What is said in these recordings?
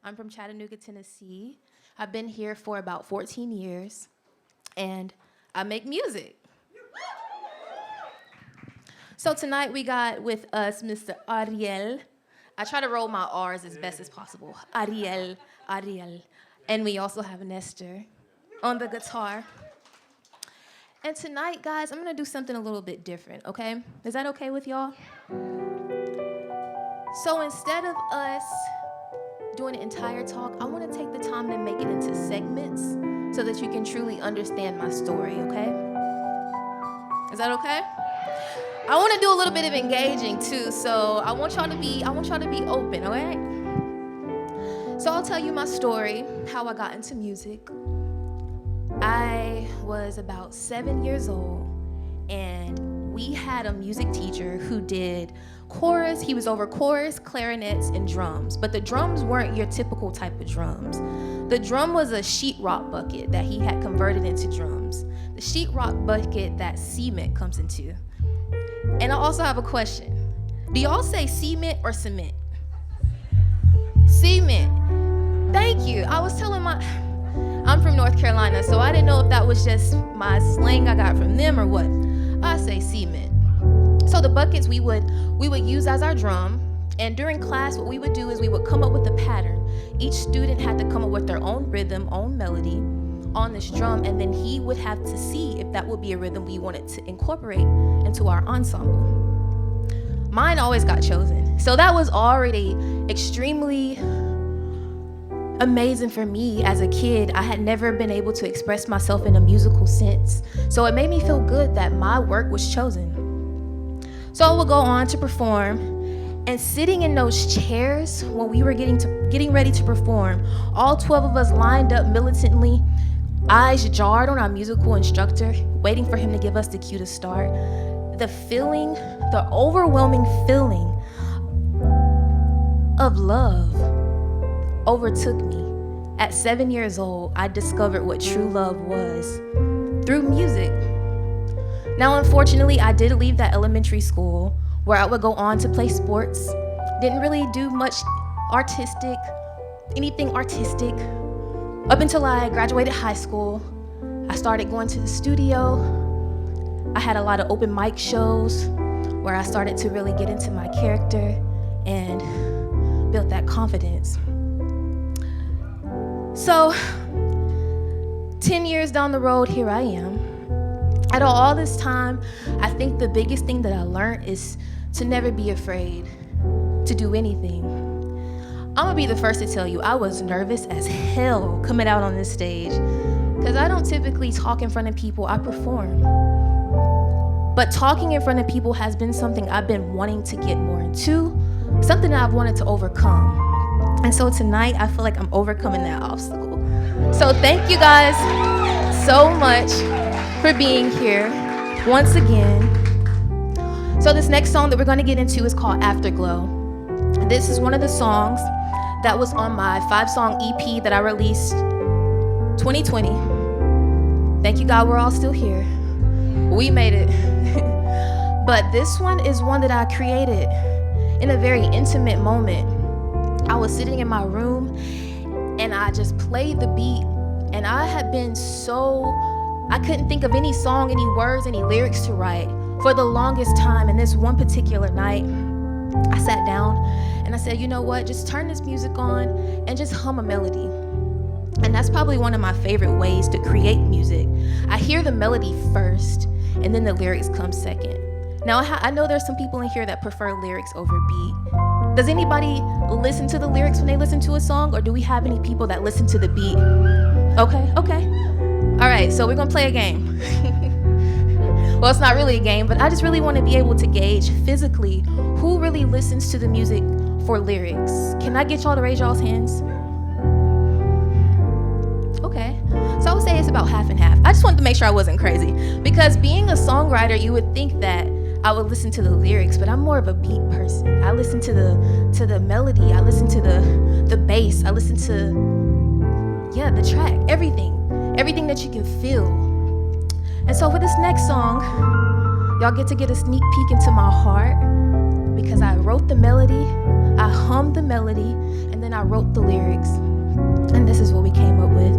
I'm from Chattanooga, Tennessee. I've been here for about 14 years, and I make music. So tonight we got with us Mr. Ariel. I try to roll my R's as best as possible. Ariel. And we also have Nestor on the guitar. And tonight, guys, I'm gonna do something a little bit different, okay? Is that okay with y'all? So instead of us doing an entire talk, I wanna take the time to make it into segments so that you can truly understand my story, okay? Is that okay? I wanna do a little bit of engaging too, so I want y'all to be open, all right? So I'll tell you my story, how I got into music. I was about 7 years old, and we had a music teacher who did chorus. He was over chorus, clarinets, and drums. But the drums weren't your typical type of drums. The drum was a sheetrock bucket that he had converted into drums. The sheetrock bucket that cement comes into. And I also have a question. Do y'all say cement or cement? Cement. Thank you. I'm from North Carolina, so I didn't know if that was just my slang I got from them or what. I say cement. So the buckets we would use as our drum, and during class what we would do is we would come up with a pattern. Each student had to come up with their own rhythm, own melody on this drum, and then he would have to see if that would be a rhythm we wanted to incorporate into our ensemble. Mine always got chosen. So that was already extremely amazing for me as a kid. I had never been able to express myself in a musical sense. So it made me feel good that my work was chosen. So I would go on to perform, and sitting in those chairs when we were getting ready to perform, all 12 of us lined up militantly, eyes jarred on our musical instructor, waiting for him to give us the cue to start. The overwhelming feeling of love overtook me. At 7 years old, I discovered what true love was through music. Now, unfortunately, I did leave that elementary school where I would go on to play sports. Didn't really do much anything artistic. Up until I graduated high school, I started going to the studio. I had a lot of open mic shows where I started to really get into my character and built that confidence. So, 10 years down the road, here I am. Out of all this time, I think the biggest thing that I learned is to never be afraid to do anything. I'm gonna be the first to tell you, I was nervous as hell coming out on this stage, because I don't typically talk in front of people, I perform. But talking in front of people has been something I've been wanting to get more into, something that I've wanted to overcome. And so tonight, I feel like I'm overcoming that obstacle. So thank you guys so much for being here once again. So this next song that we're gonna get into is called Afterglow. This is one of the songs that was on my 5-song EP that I released 2020. Thank you, God, we're all still here. We made it. But this one is one that I created in a very intimate moment. I was sitting in my room and I just played the beat, and I had been I couldn't think of any song, any words, any lyrics to write for the longest time. And this one particular night, I sat down and I said, you know what, just turn this music on and just hum a melody. And that's probably one of my favorite ways to create music. I hear the melody first, and then the lyrics come second. Now, I know there's some people in here that prefer lyrics over beat. Does anybody listen to the lyrics when they listen to a song, or do we have any people that listen to the beat? Okay. All right, so we're gonna play a game. Well, it's not really a game, but I just really want to be able to gauge physically who really listens to the music for lyrics. Can I get y'all to raise y'all's hands? Okay, so I would say it's about half and half. I just wanted to make sure I wasn't crazy, because being a songwriter, you would think that I would listen to the lyrics, but I'm more of a beat person. I listen to the melody, I listen to the bass, I listen to the track, everything that you can feel. And so for this next song, y'all get to get a sneak peek into my heart, because I wrote the melody, I hummed the melody, and then I wrote the lyrics. And this is what we came up with.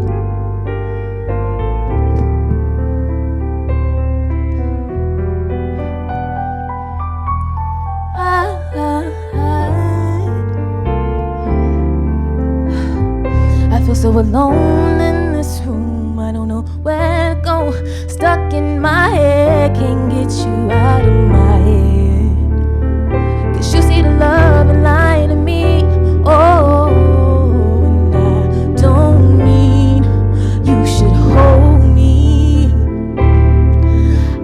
I feel so alone in this room. I don't know where to go. Stuck in my head, can't get you out of my head. 'Cause you see the love and lie to me. Oh, and I don't mean you should hold me.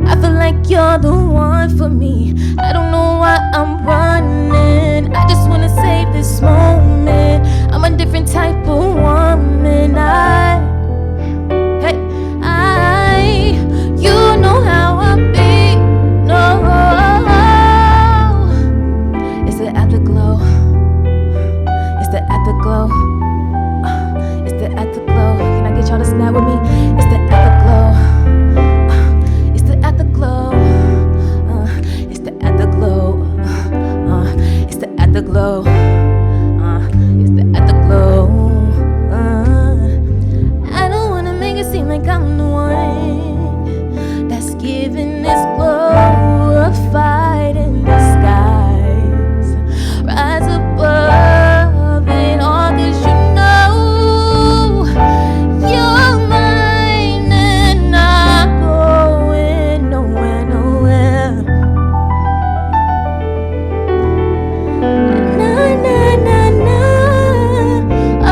I feel like you're the one for me. I don't know why I'm running. I just wanna save this moment. I'm a different type of woman. You know how I be. No, it's the afterglow. It's the afterglow. It's the afterglow. Can I get y'all to snap with me? It's the afterglow. It's the afterglow. It's the afterglow. It's the afterglow. It's the afterglow. I don't wanna make it seem like I'm the one that's giving this glow, a fight in the skies. Rise above it all, 'cause you know you're mine and not going nowhere, nowhere. Na, na, na, na. Oh,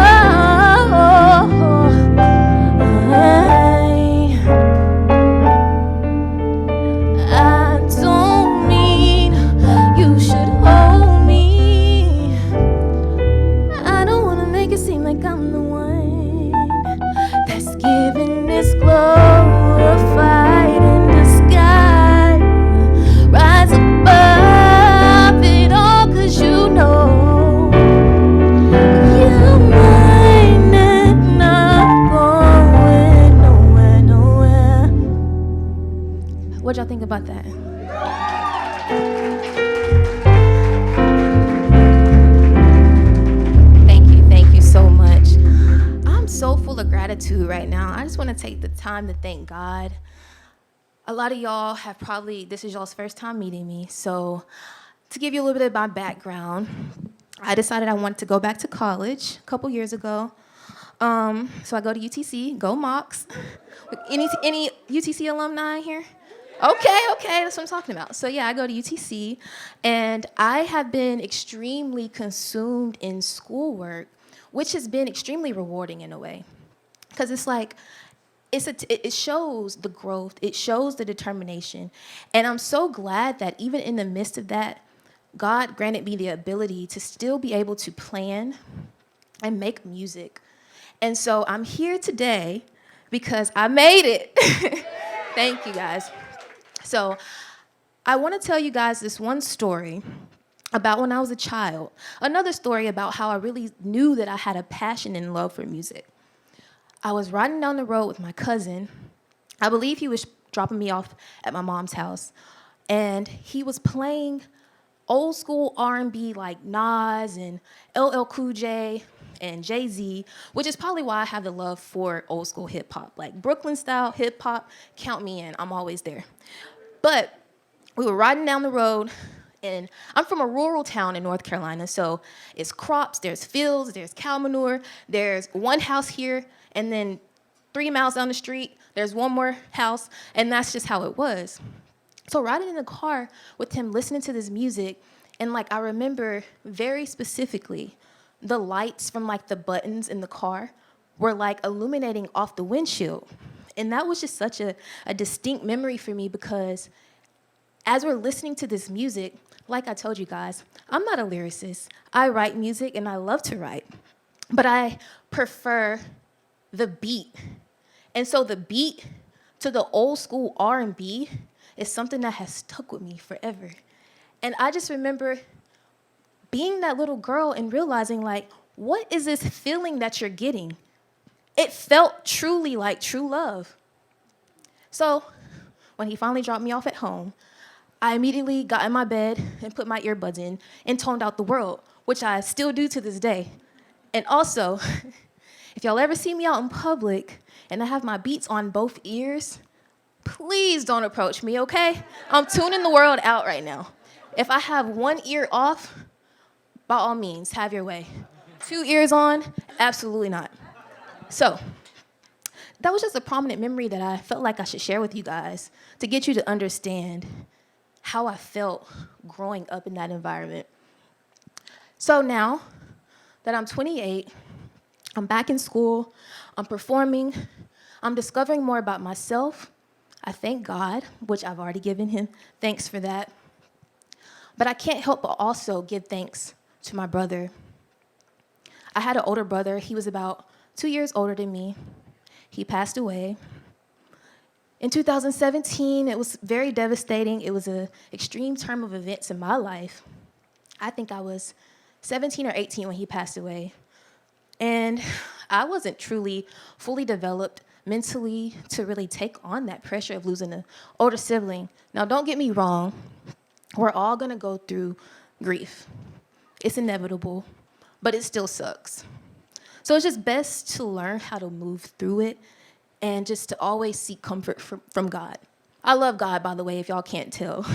I don't mean you should hold me. I don't wanna make it seem like I'm the one that's giving this glow, a fight in the sky. Rise above it all, 'cause you know you're mine and not going nowhere, nowhere. What'd y'all think about that? Thank you so much. I'm so full of gratitude right now. I just want to take the time to thank God. A lot of y'all have probably, this is y'all's first time meeting me, so to give you a little bit of my background, I decided I wanted to go back to college a couple years ago. So I go to UTC, go Mocs. Any UTC alumni here? Okay, that's what I'm talking about. So yeah, I go to UTC, and I have been extremely consumed in schoolwork, which has been extremely rewarding in a way. Because it's like, it shows the growth, it shows the determination. And I'm so glad that even in the midst of that, God granted me the ability to still be able to plan and make music. And so I'm here today because I made it. Thank you, guys. So I want to tell you guys this one story about when I was a child. Another story about how I really knew that I had a passion and love for music. I was riding down the road with my cousin. I believe he was dropping me off at my mom's house. And he was playing old school R&B like Nas and LL Cool J and Jay-Z, which is probably why I have the love for old school hip hop. Like Brooklyn style hip hop, count me in, I'm always there. But we were riding down the road, and I'm from a rural town in North Carolina, so it's crops, there's fields, there's cow manure, there's one house here, and then 3 miles down the street, there's one more house, and that's just how it was. So riding in the car with him, listening to this music, and like I remember very specifically, the lights from like the buttons in the car were like illuminating off the windshield. And that was just such a distinct memory for me, because as we're listening to this music, like I told you guys, I'm not a lyricist. I write music and I love to write, but I prefer the beat. And so the beat to the old school R&B is something that has stuck with me forever. And I just remember being that little girl and realizing, like, what is this feeling that you're getting? It felt truly like true love. So when he finally dropped me off at home, I immediately got in my bed and put my earbuds in and toned out the world, which I still do to this day. And also, if y'all ever see me out in public and I have my beats on both ears, please don't approach me, okay? I'm tuning the world out right now. If I have one ear off, by all means, have your way. 2 ears on, absolutely not. So, that was just a prominent memory that I felt like I should share with you guys to get you to understand how I felt growing up in that environment. So now that I'm 28, I'm back in school, I'm performing, I'm discovering more about myself. I thank God, which I've already given him thanks for that. But I can't help but also give thanks to my brother. I had an older brother. He was about 2 years older than me. He passed away. In 2017, it was very devastating. It was an extreme term of events in my life. I think I was 17 or 18 when he passed away. And I wasn't truly fully developed mentally to really take on that pressure of losing an older sibling. Now, don't get me wrong. We're all going to go through grief. It's inevitable, but it still sucks. So it's just best to learn how to move through it and just to always seek comfort from God. I love God, by the way, if y'all can't tell.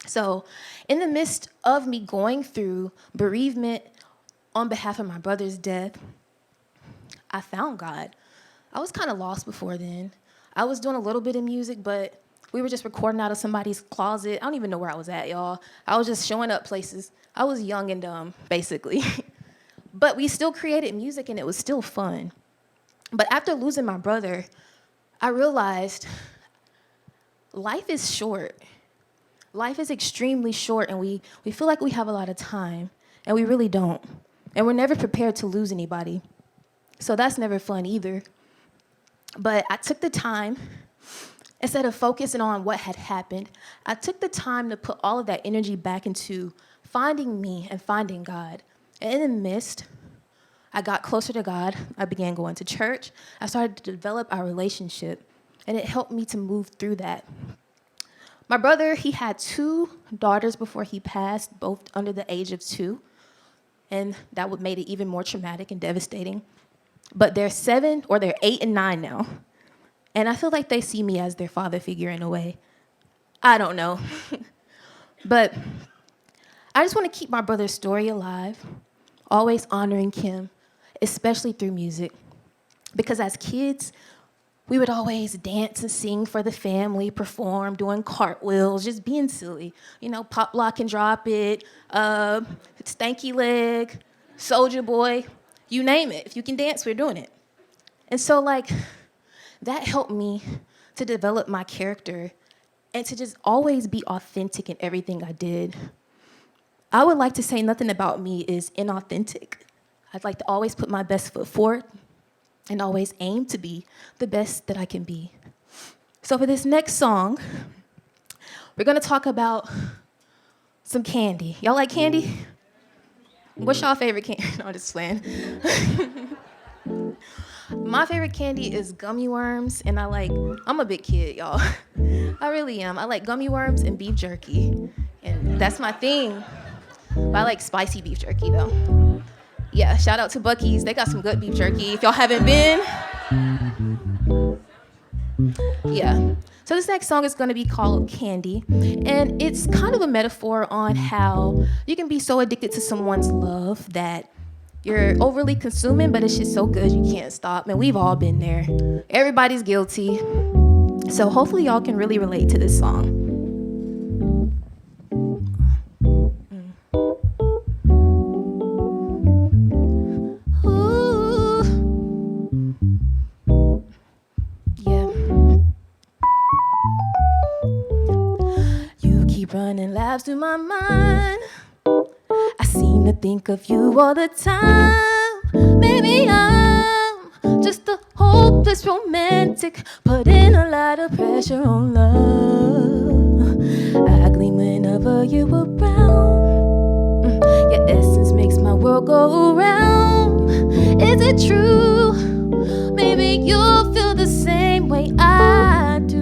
So in the midst of me going through bereavement on behalf of my brother's death, I found God. I was kind of lost before then. I was doing a little bit of music, but we were just recording out of somebody's closet. I don't even know where I was at, y'all. I was just showing up places. I was young and dumb, basically. But we still created music, and it was still fun. But after losing my brother, I realized life is short. Life is extremely short, and we feel like we have a lot of time, and we really don't. And we're never prepared to lose anybody. So that's never fun either. But I took the time, instead of focusing on what had happened, I took the time to put all of that energy back into finding me and finding God. And in the midst, I got closer to God. I began going to church. I started to develop our relationship, and it helped me to move through that. My brother, he had 2 daughters before he passed, both under the age of 2, and that would made it even more traumatic and devastating. But they're 7, or they're 8 and 9 now, and I feel like they see me as their father figure in a way. I don't know. But I just want to keep my brother's story alive, always honoring him, especially through music. Because as kids, we would always dance and sing for the family, perform, doing cartwheels, just being silly. You know, pop, lock, and drop it, stanky leg, soldier boy, you name it. If you can dance, we're doing it. And so, that helped me to develop my character and to just always be authentic in everything I did. I would like to say nothing about me is inauthentic. I'd like to always put my best foot forward and always aim to be the best that I can be. So for this next song, we're going to talk about some candy. Y'all like candy? What's y'all favorite candy? No, I'm just playing. My favorite candy is gummy worms, and I'm a big kid, y'all. I really am. I like gummy worms and beef jerky, and that's my thing. But I like spicy beef jerky, though. Yeah, shout out to Buc-ee's. They got some good beef jerky. If y'all haven't been. Yeah. So this next song is going to be called Candy. And it's kind of a metaphor on how you can be so addicted to someone's love that you're overly consuming, but it's just so good you can't stop. And we've all been there. Everybody's guilty. So hopefully y'all can really relate to this song. Running laps through my mind. I seem to think of you all the time. Maybe I'm just a hopeless romantic, putting a lot of pressure on love. I gleam whenever you're around. Your essence makes my world go around. Is it true? Maybe you'll feel the same way I do.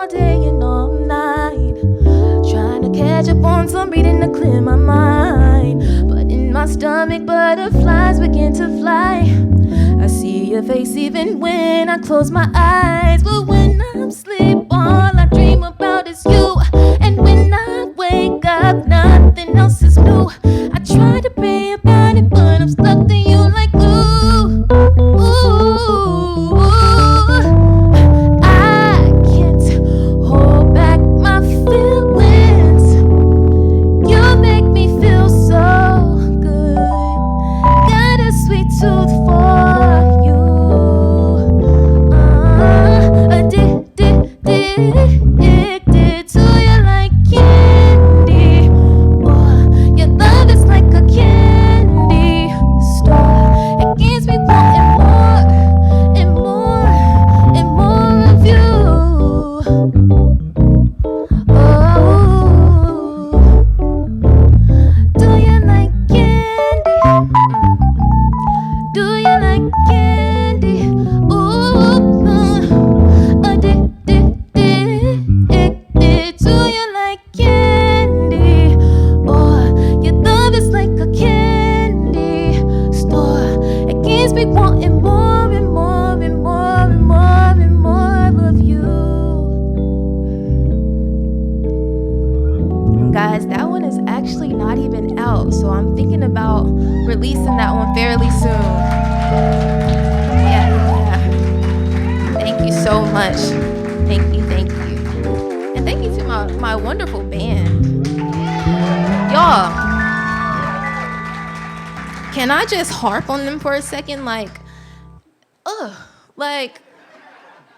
all day and all night, trying to catch up on some reading to clear my mind. But in my stomach, butterflies begin to fly. I see your face even when I close my eyes. But when I'm asleep, all I dream about is you. And when I wake up, nothing else is new. I try to pray about it, but I'm stuck to you like glue. Ooh, I can't hold back my feelings. You make me feel so good. Got a sweet tooth for you. Addicted to you like candy. Oh, your love is like a candy store. It gives me wanting more and more and more of you. Oh, do you like candy? Do you like candy? Ooh, addicted to you like candy. Oh, your love is like a candy store. It keeps me wanting more and more and more and more and more of you. Guys, that one is actually not even out, so I'm thinking about releasing that one fairly soon. Yeah. Thank you so much. Thank you. And thank you to my wonderful band. Y'all, can I just harp on them for a second? Like,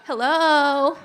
hello.